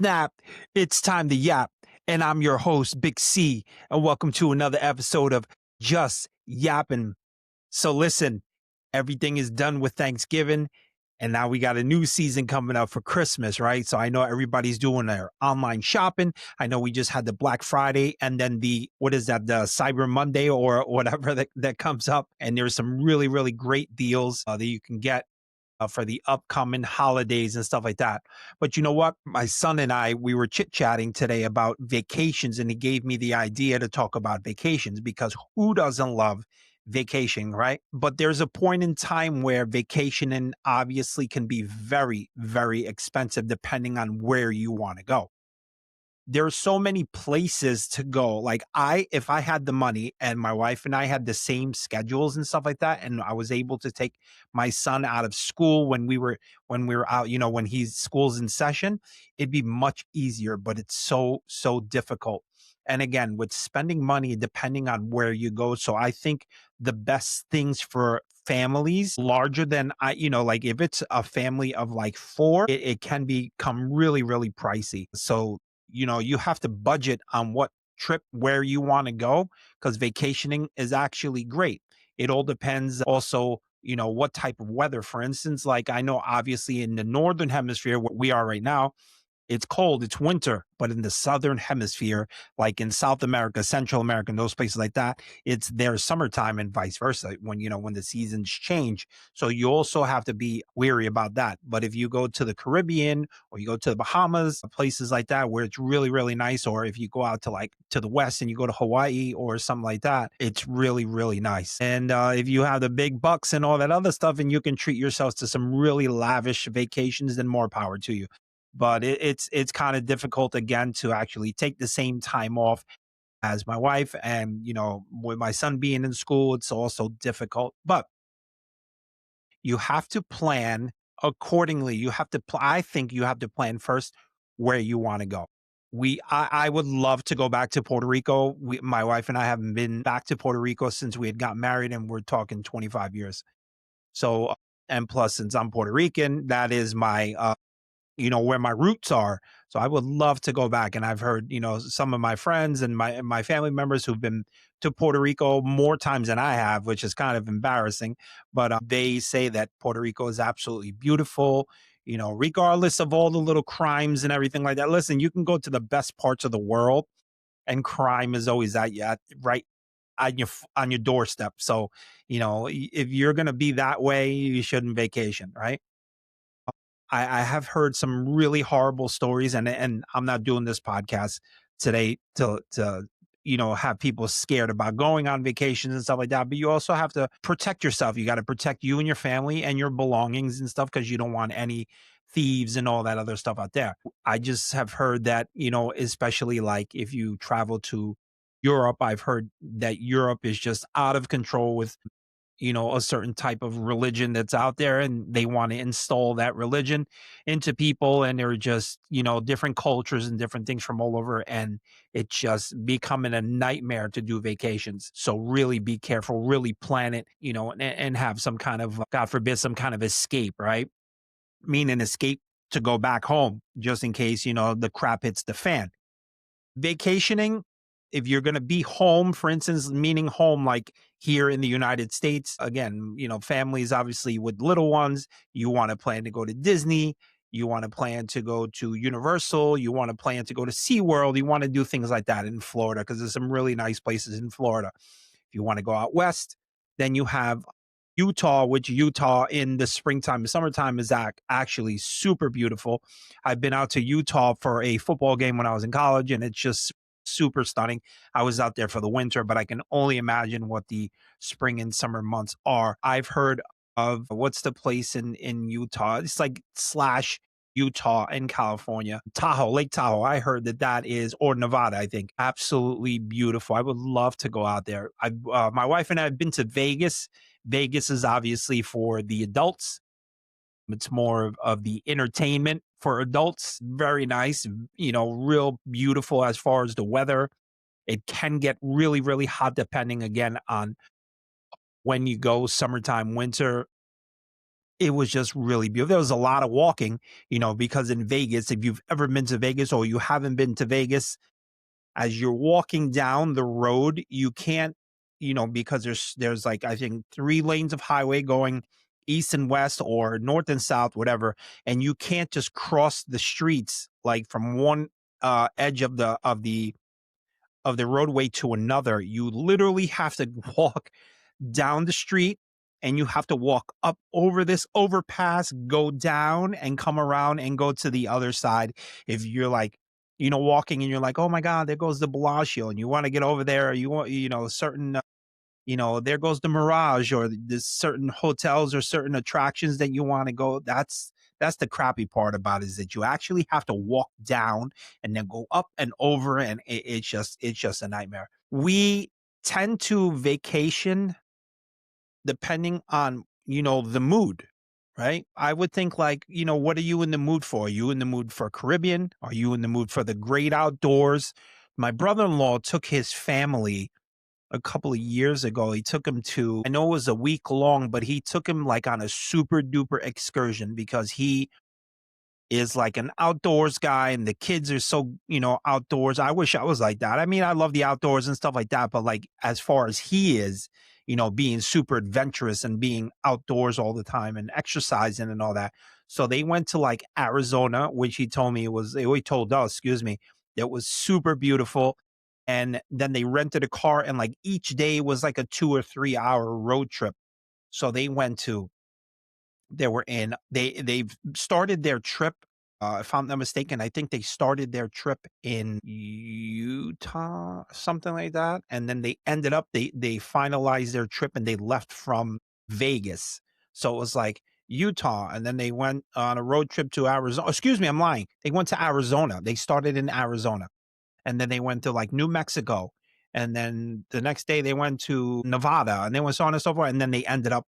snap, it's time to yap. And I'm your host, Big C, and welcome to another episode of Just Yappin'. So listen, everything is done with Thanksgiving, and now we got a new season coming up for Christmas, right? So I know everybody's doing their online shopping. I know we just had the Black Friday and then what is that, the Cyber Monday or whatever that comes up. And there's some really, really great deals that you can get for the upcoming holidays and stuff like that. But you know what? My son and we were chit chatting today about vacations, and he gave me the idea to talk about vacations because who doesn't love vacation, right? But there's a point in time where vacationing obviously can be very, very expensive depending on where you want to go. There's so many places to go. Like if I had the money and my wife and I had the same schedules and stuff like that, and I was able to take my son out of school when we were out, when he's school's in session, it'd be much easier, but it's so difficult. And again, with spending money, depending on where you go. So I think the best things for families larger than like if it's a family of like four, it can become really, really pricey. So you have to budget on what trip where you want to go because vacationing is actually great. It all depends also, what type of weather. For instance, like I know obviously in the northern hemisphere where we are right now, it's cold, it's winter, but in the southern hemisphere, like in South America, Central America, and those places like that, it's their summertime and vice versa when the seasons change. So you also have to be weary about that. But if you go to the Caribbean or you go to the Bahamas, places like that where it's really, really nice, or if you go out to like to the west and you go to Hawaii or something like that, it's really, really nice. And if you have the big bucks and all that other stuff and you can treat yourselves to some really lavish vacations, then more power to you. But it's kind of difficult again to actually take the same time off as my wife, and with my son being in school, it's also difficult. But you have to plan accordingly. You have to I think you have to plan first where you want to go. I would love to go back to Puerto Rico. My wife and I haven't been back to Puerto Rico since we had got married, and we're talking 25 years. So and plus, since I'm Puerto Rican, that is my where my roots are. So I would love to go back. And I've heard, some of my friends and my family members who've been to Puerto Rico more times than I have, which is kind of embarrassing. But they say that Puerto Rico is absolutely beautiful, regardless of all the little crimes and everything like that. Listen, you can go to the best parts of the world and crime is always right on your doorstep. So, if you're going to be that way, you shouldn't vacation, right? I have heard some really horrible stories, and I'm not doing this podcast today to have people scared about going on vacations and stuff like that. But you also have to protect yourself. You got to protect you and your family and your belongings and stuff because you don't want any thieves and all that other stuff out there. I just have heard that especially like if you travel to Europe, I've heard that Europe is just out of control with a certain type of religion that's out there, and they want to install that religion into people, and they're just different cultures and different things from all over, and it's just becoming a nightmare to do vacations. So really be careful, really plan it, and have some kind of, God forbid, some kind of escape, right? Meaning escape to go back home just in case the crap hits the fan. Vacationing, if you're going to be home, for instance, meaning home like here in the United States, again, families obviously with little ones, you want to plan to go to Disney, you want to plan to go to Universal, you want to plan to go to SeaWorld, you want to do things like that in Florida because there's some really nice places in Florida. If you want to go out west, then you have Utah, which Utah in the springtime and summertime is actually super beautiful. I've been out to Utah for a football game when I was in college, and it's just super stunning. I was out there for the winter, but I can only imagine what the spring and summer months are. I've heard of what's the place in Utah? It's like slash Utah in California, Tahoe, Lake Tahoe. I heard that is, or Nevada, I think, absolutely beautiful. I would love to go out there. My wife and I have been to Vegas. Vegas is obviously for the adults. It's more of the entertainment for adults. Very nice, real beautiful as far as the weather. It can get really, really hot depending again on when you go, summertime, winter. It was just really beautiful. There was a lot of walking, because in Vegas, if you've ever been to Vegas or you haven't been to Vegas, as you're walking down the road, you can't, because there's like I think 3 lanes of highway going east and west or north and south, whatever, and you can't just cross the streets like from one edge of the roadway to another. You literally have to walk down the street, and you have to walk up over this overpass, go down and come around and go to the other side. If you're like, walking and you're like, oh my God, there goes the Bellagio, and you want to get over there, or you want, certain, there goes the Mirage, or there's certain hotels or certain attractions that you want to go. That's the crappy part about it, is that you actually have to walk down and then go up and over, and it's just a nightmare. We tend to vacation depending on, the mood, right? I would think like, what are you in the mood for? Are you in the mood for Caribbean? Are you in the mood for the great outdoors? My brother-in-law took his family a couple of years ago. He took him to, I know it was a week long, but he took him like on a super duper excursion because he is like an outdoors guy, and the kids are so, outdoors. I wish I was like that. I mean, I love the outdoors and stuff like that, but like as far as he is, being super adventurous and being outdoors all the time and exercising and all that. So they went to like Arizona, which he told me he told us, excuse me, it was super beautiful. And then they rented a car, and like each day was like a 2 or 3 hour road trip. So they've started their trip, if I'm not mistaken, I think they started their trip in Utah, something like that, and then they finalized their trip and they left from Vegas. So it was like Utah, and then they went on a road trip to Arizona. Excuse me, I'm lying. They went to Arizona. They started in Arizona, and then they went to like New Mexico, and then the next day they went to Nevada, and they went so on and so forth, and then they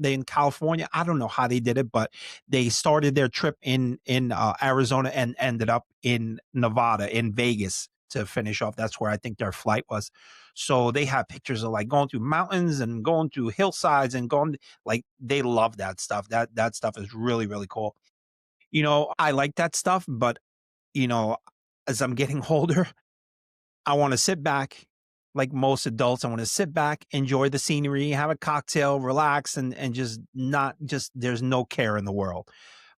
in California. I don't know how they did it, but they started their trip in Arizona and ended up in Nevada, in Vegas, to finish off. That's where I think their flight was. So they have pictures of like going through mountains and going through hillsides and going, like, they love that stuff. That stuff is really really cool. I like that stuff, but you know as I'm getting older, I want to sit back, like most adults. I want to sit back, enjoy the scenery, have a cocktail, relax, and just not just there's no care in the world.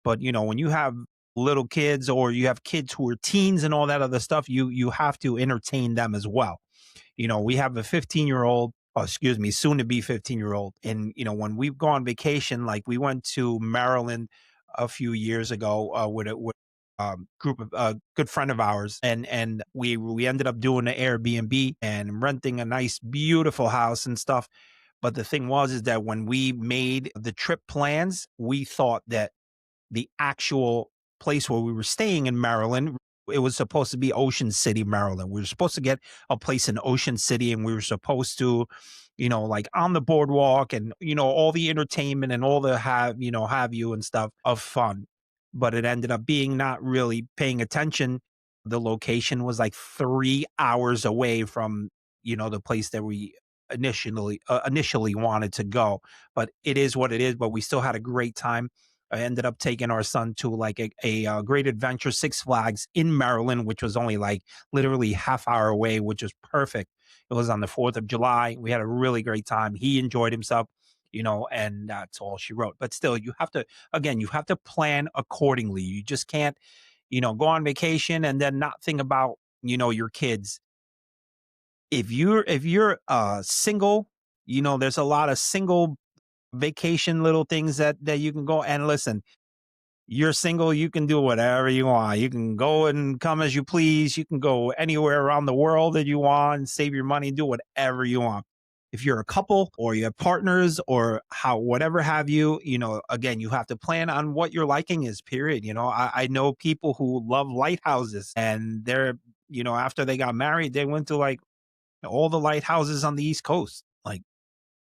But when you have little kids, or you have kids who are teens and all that other stuff, you have to entertain them as well. We have a 15-year-old, oh, excuse me, soon to be 15-year-old. And, when we go on vacation, like we went to Maryland a few years ago with a group of a good friend of ours, and we ended up doing an Airbnb and renting a nice, beautiful house and stuff. But the thing was, is that when we made the trip plans, we thought that the actual place where we were staying in Maryland, it was supposed to be Ocean City, Maryland. We were supposed to get a place in Ocean City, and we were supposed to, like on the boardwalk, and, all the entertainment and all the have you and stuff of fun. But it ended up being not really paying attention. The location was like 3 hours away from, the place that we initially wanted to go. But it is what it is. But we still had a great time. I ended up taking our son to like a great adventure, Six Flags in Maryland, which was only like literally half hour away, which was perfect. It was on the 4th of July. We had a really great time. He enjoyed himself, and that's all she wrote. But still, you have to plan accordingly. You just can't, go on vacation and then not think about, your kids. If you're single, there's a lot of single vacation little things that you can go. And listen, you're single, you can do whatever you want. You can go and come as you please. You can go anywhere around the world that you want and save your money, do whatever you want. If you're a couple or you have partners or whatever have you, again, you have to plan on what your liking is, period. I know people who love lighthouses, and after they got married, they went to like all the lighthouses on the East Coast. Like,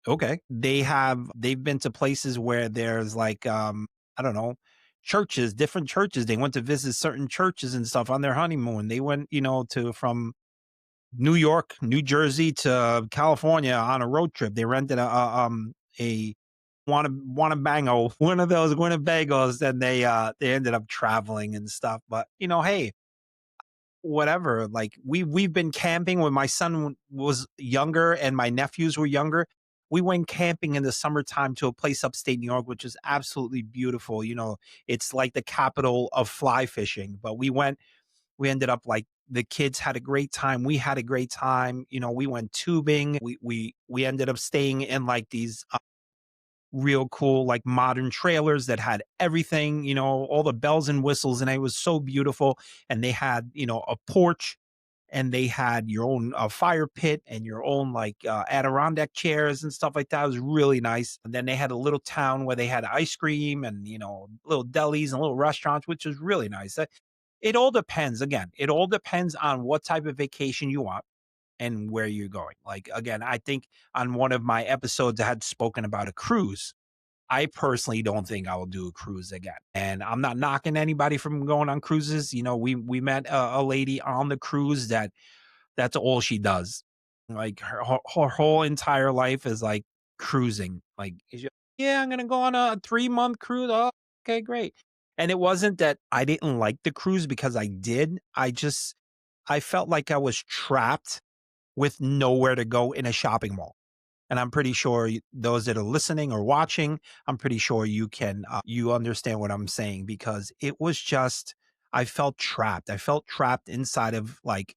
okay. They've been to places where there's like, I don't know, churches, different churches. They went to visit certain churches and stuff on their honeymoon. They went, to from New York, New Jersey to California on a road trip. They rented a wanna bango, one of those Winnebagos, and they ended up traveling and stuff. But hey, whatever. Like we've been camping when my son was younger and my nephews were younger. We went camping in the summertime to a place upstate New York, which is absolutely beautiful. It's like the capital of fly fishing. But we ended up like the kids had a great time. We had a great time. We went tubing. We ended up staying in like these real cool, like modern trailers that had everything, all the bells and whistles, and it was so beautiful. And they had, a porch, and they had your own fire pit and your own like Adirondack chairs and stuff like that. It was really nice. And then they had a little town where they had ice cream and little delis and little restaurants, which was really nice. It all depends. Again, it all depends on what type of vacation you want and where you're going. Like again, I think on one of my episodes I had spoken about a cruise. I personally don't think I will do a cruise again. And I'm not knocking anybody from going on cruises. We met a lady on the cruise that's all she does. Like her whole entire life is like cruising. Like, yeah, I'm gonna go on a 3 month cruise. Oh, okay, great. And it wasn't that I didn't like the cruise because I did. I felt like I was trapped with nowhere to go in a shopping mall. And I'm pretty sure those that are listening or watching, I'm pretty sure you understand what I'm saying, because it was just, I felt trapped. I felt trapped inside of like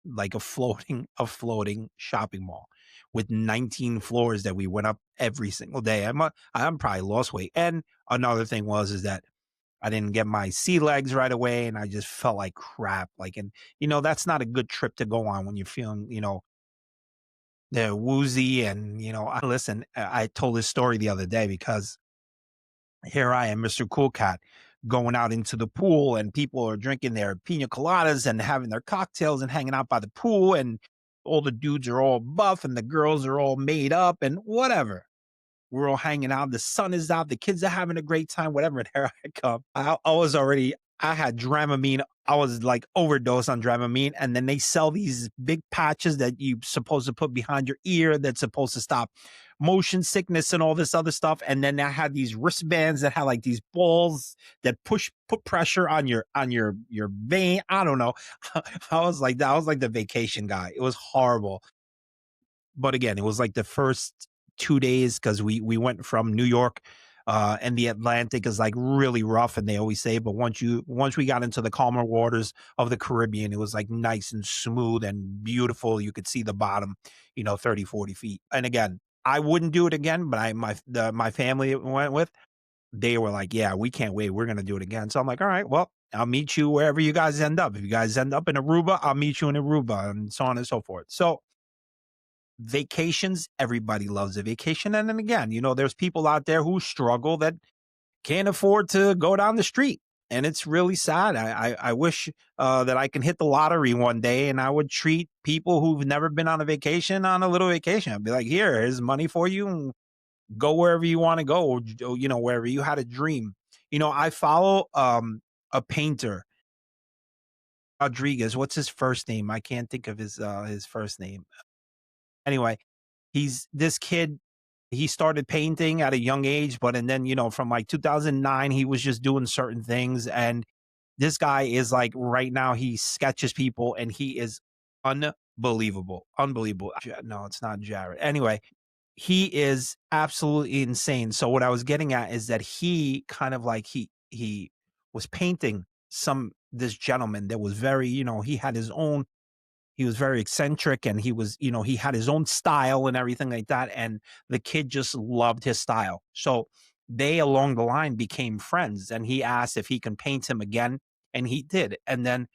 a floating shopping mall with 19 floors that we went up every single day. I'm probably lost weight. And another thing is that I didn't get my sea legs right away, and I just felt like crap. Like, and that's not a good trip to go on when you're feeling, they're woozy. And listen, I told this story the other day because here I am, Mr. Cool Cat, going out into the pool, and people are drinking their pina coladas and having their cocktails and hanging out by the pool, and all the dudes are all buff and the girls are all made up and whatever. We're all hanging out. The sun is out. The kids are having a great time, whatever. And here I come. I had Dramamine. I was like overdosed on Dramamine. And then they sell these big patches that you supposed to put behind your ear that's supposed to stop motion sickness and all this other stuff. And then I had these wristbands that had like these balls that put pressure on your vein. I don't know. I was like that. I was like the vacation guy. It was horrible. But again, it was like the first 2 days because we went from New York, and the Atlantic is like really rough, and they always say. But once we got into the calmer waters of the Caribbean, it was like nice and smooth and beautiful. You could see the bottom, 30, 40 feet. And again, I wouldn't do it again, but my family that we went with, they were like, yeah, we can't wait. We're gonna do it again. So I'm like, all right, well, I'll meet you wherever you guys end up. If you guys end up in Aruba, I'll meet you in Aruba, and so on and so forth. So vacations, everybody loves a vacation. And then again, there's people out there who struggle that can't afford to go down the street. And it's really sad. I wish that I can hit the lottery one day, and I would treat people who've never been on a vacation on a little vacation. I'd be like, here's money for you, and go wherever you want to go, or, wherever you had a dream. I follow a painter, Rodriguez. What's his first name? I can't think of his first name. Anyway, he's this kid. He started painting at a young age, but and then from like 2009, he was just doing certain things. And this guy is like right now he sketches people, and he is unbelievable, unbelievable. No, it's not Jared. Anyway, he is absolutely insane. So what I was getting at is that he kind of like he was painting this gentleman that was very he had his own, he was very eccentric, and he had his own style and everything like that. And the kid just loved his style. So they along the line became friends, and he asked if he can paint him again. And he did. And then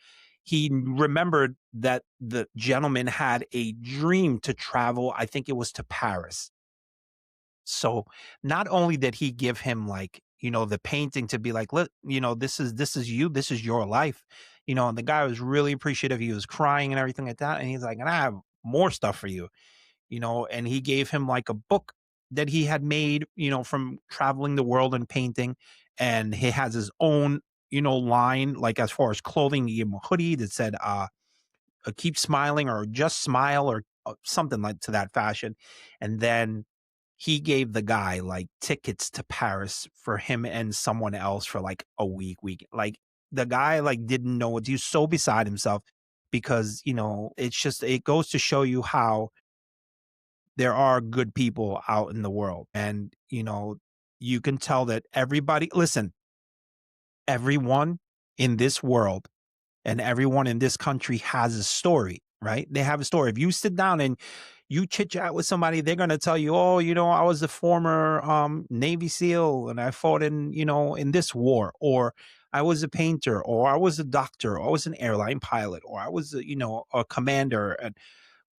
he remembered that the gentleman had a dream to travel. I think it was to Paris. So not only did he give him like, the painting to be like, look, this is you, this is your life, and the guy was really appreciative. He was crying and everything like that. And he's like, and I have more stuff for you, and he gave him like a book that he had made, from traveling the world and painting. And he has his own, line, like as far as clothing. He gave him a hoodie that said, keep smiling, or just smile, or something like to that fashion. And then he gave the guy like tickets to Paris for him and someone else for like a week. Like the guy like didn't know what he was so beside himself because it's just it goes to show you how there are good people out in the world. And you can tell that everybody listen, everyone in this world and everyone in this country has a story, right? They have a story. If you sit down and you chit chat with somebody, they're going to tell you, oh, I was a former Navy SEAL and I fought in this war, or I was a painter, or I was a doctor, or I was an airline pilot, or I was, a commander. And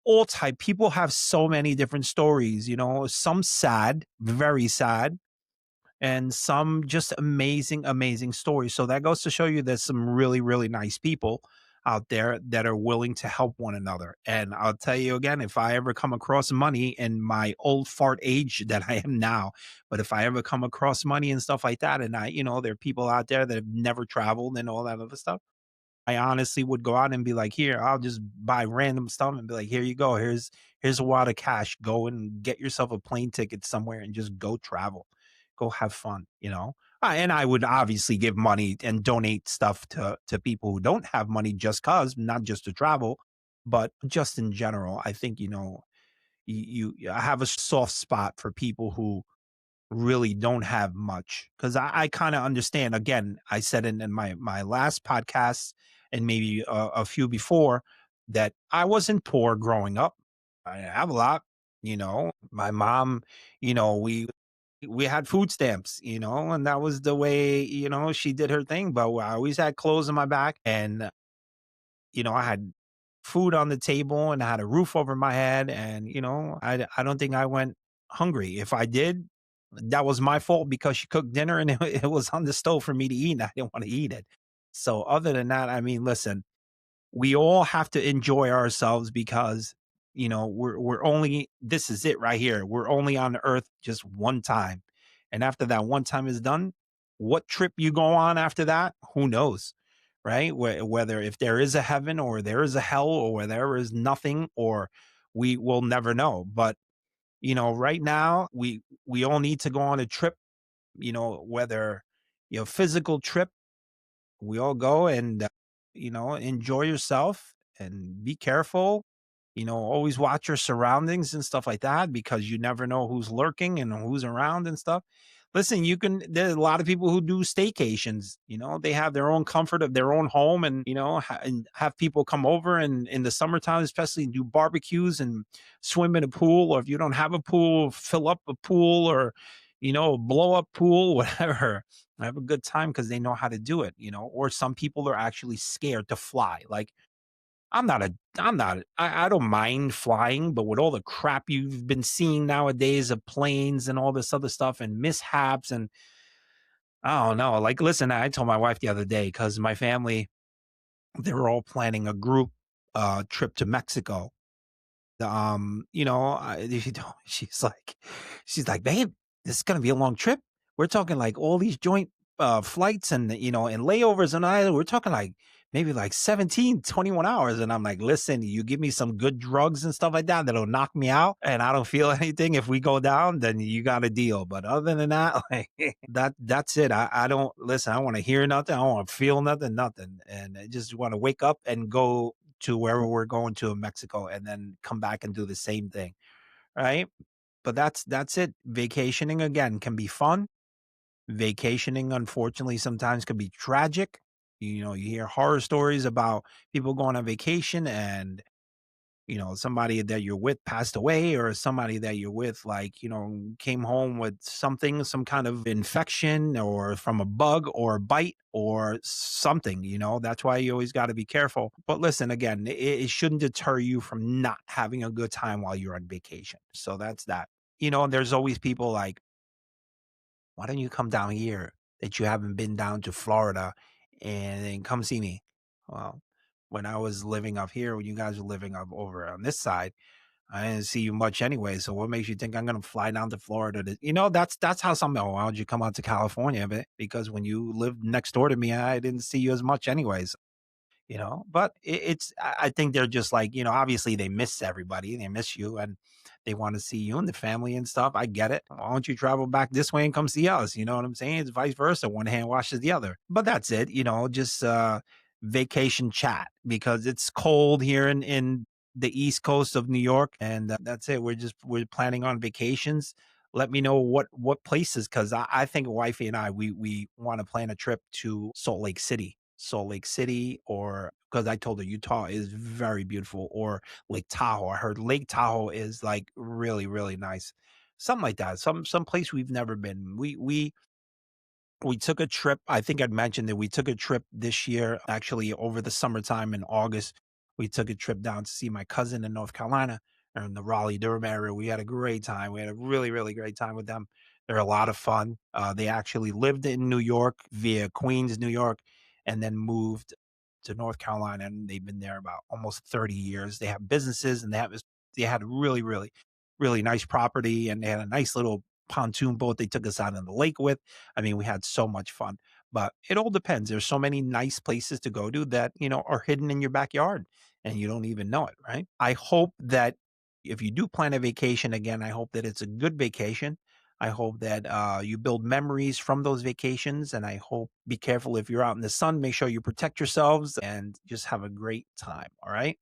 all type people have so many different stories, some sad, very sad, and some just amazing, amazing stories. So that goes to show you there's some really, really nice people out there that are willing to help one another. And I'll tell you again, if I ever come across money in my old fart age that I am now, but if I ever come across money and stuff like that, and there are people out there that have never traveled and all that other stuff, I honestly would go out and be like, "Here, I'll just buy random stuff and be like, here you go. Here's a wad of cash. Go and get yourself a plane ticket somewhere and just go travel. Go have fun." And I would obviously give money and donate stuff to people who don't have money just cause, not just to travel, but just in general. I think, I have a soft spot for people who really don't have much because I kind of understand. Again, I said in my last podcast and maybe a few before that I wasn't poor growing up. I have a lot. My mom. We had food stamps. And that was the way she did her thing. But I always had clothes on my back, and I had food on the table, and I had a roof over my head, and I don't think I went hungry. If I did, that was my fault because she cooked dinner and it was on the stove for me to eat, and I didn't want to eat it. So other than that, I mean, listen, we all have to enjoy ourselves because we're only this is it right here. We're only on earth just one time. And after that one time is done, what trip you go on after that, who knows? Right? Whether if there is a heaven or there is a hell or where there is nothing, or we will never know. But right now we all need to go on a trip, whether physical trip, we all go and enjoy yourself and be careful. Always watch your surroundings and stuff like that because you never know who's lurking and who's around and stuff. Listen, there's a lot of people who do staycations. They have their own comfort of their own home, and and have people come over, and in the summertime especially do barbecues and swim in a pool, or if you don't have a pool, fill up a pool, or blow up pool, whatever. I have a good time because they know how to do it. Or some people are actually scared to fly. Like I don't mind flying, but with all the crap you've been seeing nowadays of planes and all this other stuff and mishaps, and I don't know. Like, listen, I told my wife the other day because my family, they were all planning a group trip to Mexico. She's like, babe, this is gonna be a long trip. We're talking like all these joint flights and and layovers, and we're talking like maybe like 17, 21 hours. And I'm like, listen, you give me some good drugs and stuff like that that'll knock me out and I don't feel anything. If we go down, then you got a deal. But other than that, like that's it. I don't listen, I want to hear nothing, I don't want to feel nothing. And I just want to wake up and go to wherever we're going to in Mexico and then come back and do the same thing. Right. But that's it. Vacationing again can be fun. Vacationing, unfortunately, sometimes can be tragic. You hear horror stories about people going on vacation and somebody that you're with passed away, or somebody that you're with like came home with something, some kind of infection or from a bug or a bite or something. That's why you always got to be careful. But listen, again, it shouldn't deter you from not having a good time while you're on vacation. So that's that. There's always people like, why don't you come down here that you haven't been down to Florida and then come see me? Well, when I was living up here, when you guys were living up over on this side, I didn't see you much anyway. So what makes you think I'm gonna fly down to Florida? That's how some. Oh, why don't you come out to California? Because when you lived next door to me, I didn't see you as much anyways. But I think they're just like, obviously they miss everybody, they miss you, and they want to see you and the family and stuff. I get it. Why don't you travel back this way and come see us? You know what I'm saying? It's vice versa. One hand washes the other. But that's it, just vacation chat because it's cold here in the East Coast of New York, and that's it. We're planning on vacations. Let me know what places, because I think wifey and I we want to plan a trip to Salt Lake City, or because I told her Utah is very beautiful, or Lake Tahoe. I heard Lake Tahoe is like really really nice, something like that. Some place we've never been. We took a trip. I think I'd mentioned that we took a trip this year, actually over the summertime in August. We took a trip down to see my cousin in North Carolina or in the Raleigh Durham area. We had a great time. We had a really, really great time with them. They're a lot of fun. They actually lived in New York via Queens, New York, and then moved to North Carolina. And they've been there about almost 30 years. They have businesses and they had a really, really, really nice property, and they had a nice little pontoon boat they took us out on the lake with. I mean, we had so much fun, but it all depends. There's so many nice places to go to that, are hidden in your backyard and you don't even know it, right? I hope that if you do plan a vacation again, I hope that it's a good vacation. I hope that you build memories from those vacations. And I hope be careful if you're out in the sun, make sure you protect yourselves and just have a great time. All right.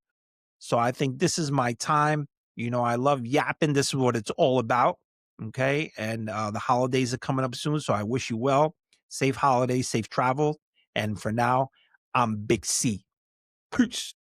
So I think this is my time. I love yapping. This is what it's all about. Okay. And the holidays are coming up soon. So I wish you well. Safe holidays, safe travel. And for now, I'm Big C. Peace.